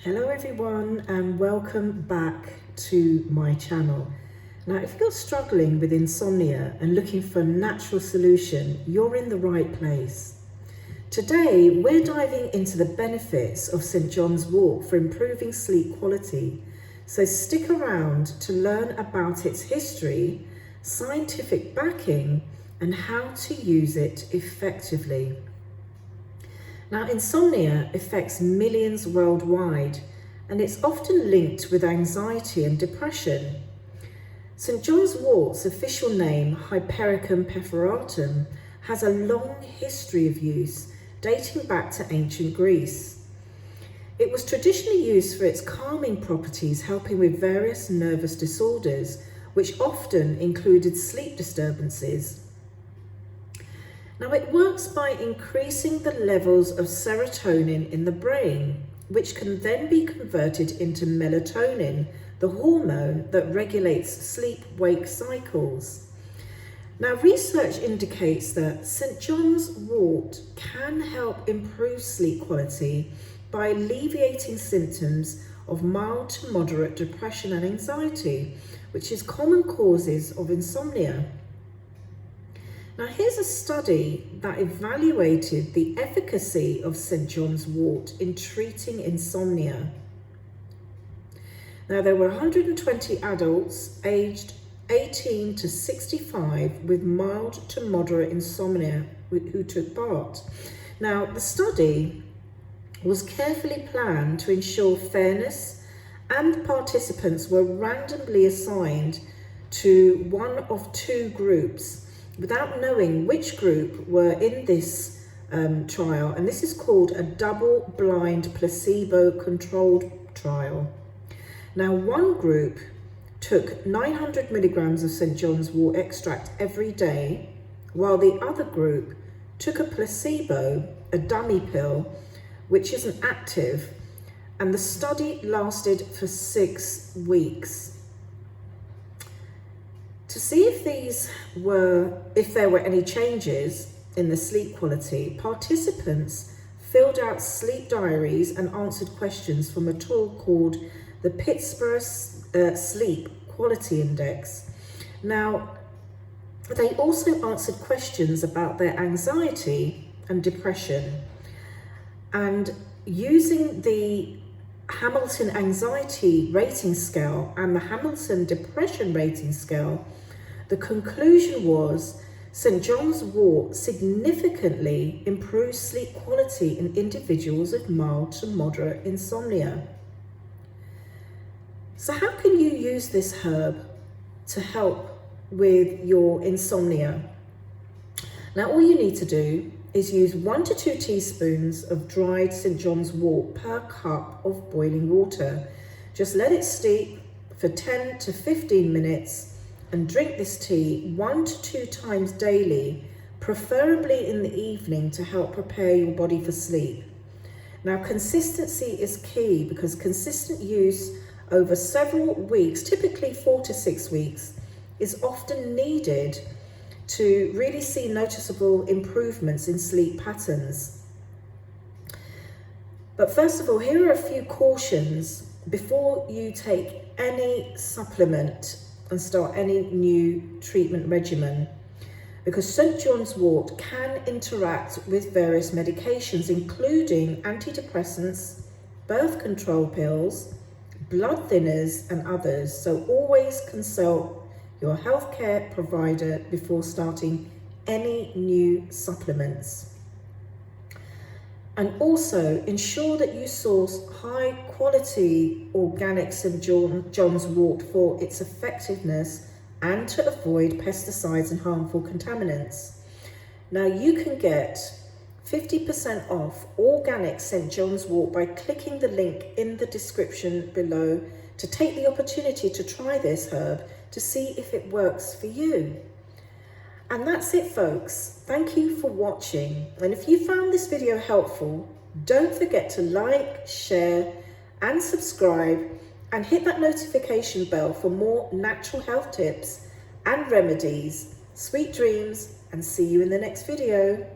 Hello everyone and welcome back to my channel. Now if you're struggling with insomnia and looking for a natural solution, you're in the right place. Today we're diving into the benefits of St. John's Wort for improving sleep quality. So stick around to learn about its history, scientific backing and how to use it effectively. Now, insomnia affects millions worldwide, and it's often linked with anxiety and depression. St. John's Wort's official name, Hypericum perforatum, has a long history of use, dating back to ancient Greece. It was traditionally used for its calming properties, helping with various nervous disorders, which often included sleep disturbances. Now, it works by increasing the levels of serotonin in the brain, which can then be converted into melatonin, the hormone that regulates sleep-wake cycles. Now, research indicates that St. John's Wort can help improve sleep quality by alleviating symptoms of mild to moderate depression and anxiety, which is common causes of insomnia. Now, here's a study that evaluated the efficacy of St. John's Wort in treating insomnia. Now, there were 120 adults aged 18 to 65 with mild to moderate insomnia who took part. Now, the study was carefully planned to ensure fairness, and participants were randomly assigned to one of two groups, without knowing which group were in this trial, and this is called a double-blind placebo-controlled trial. Now, one group took 900 milligrams of St. John's Wort extract every day, while the other group took a placebo, a dummy pill, which isn't active, and the study lasted for 6 weeks. To see if there were any changes in the sleep quality, participants filled out sleep diaries and answered questions from a tool called the Pittsburgh Sleep Quality Index. Now, they also answered questions about their anxiety and depression. And using the Hamilton Anxiety Rating Scale and the Hamilton Depression Rating Scale, the conclusion was St. John's Wort significantly improves sleep quality in individuals with mild to moderate insomnia. So how can you use this herb to help with your insomnia? Now, all you need to do is use 1 to 2 teaspoons of dried St. John's Wort per cup of boiling water. Just let it steep for 10 to 15 minutes and drink this tea 1 to 2 times daily, preferably in the evening, to help prepare your body for sleep. Now, consistency is key, because consistent use over several weeks, typically 4 to 6 weeks, is often needed to really see noticeable improvements in sleep patterns. But first of all, here are a few cautions before you take any supplement and start any new treatment regimen, because St. John's Wort can interact with various medications, including antidepressants, birth control pills, blood thinners and others. So always consult your healthcare provider before starting any new supplements. And also ensure that you source high quality organic St. John's Wort for its effectiveness and to avoid pesticides and harmful contaminants. Now, you can get 50% off organic St. John's Wort by clicking the link in the description below to take the opportunity to try this herb to see if it works for you. And that's it, folks. Thank you for watching. And if you found this video helpful, don't forget to like, share, and subscribe, and hit that notification bell for more natural health tips and remedies. Sweet dreams, and see you in the next video.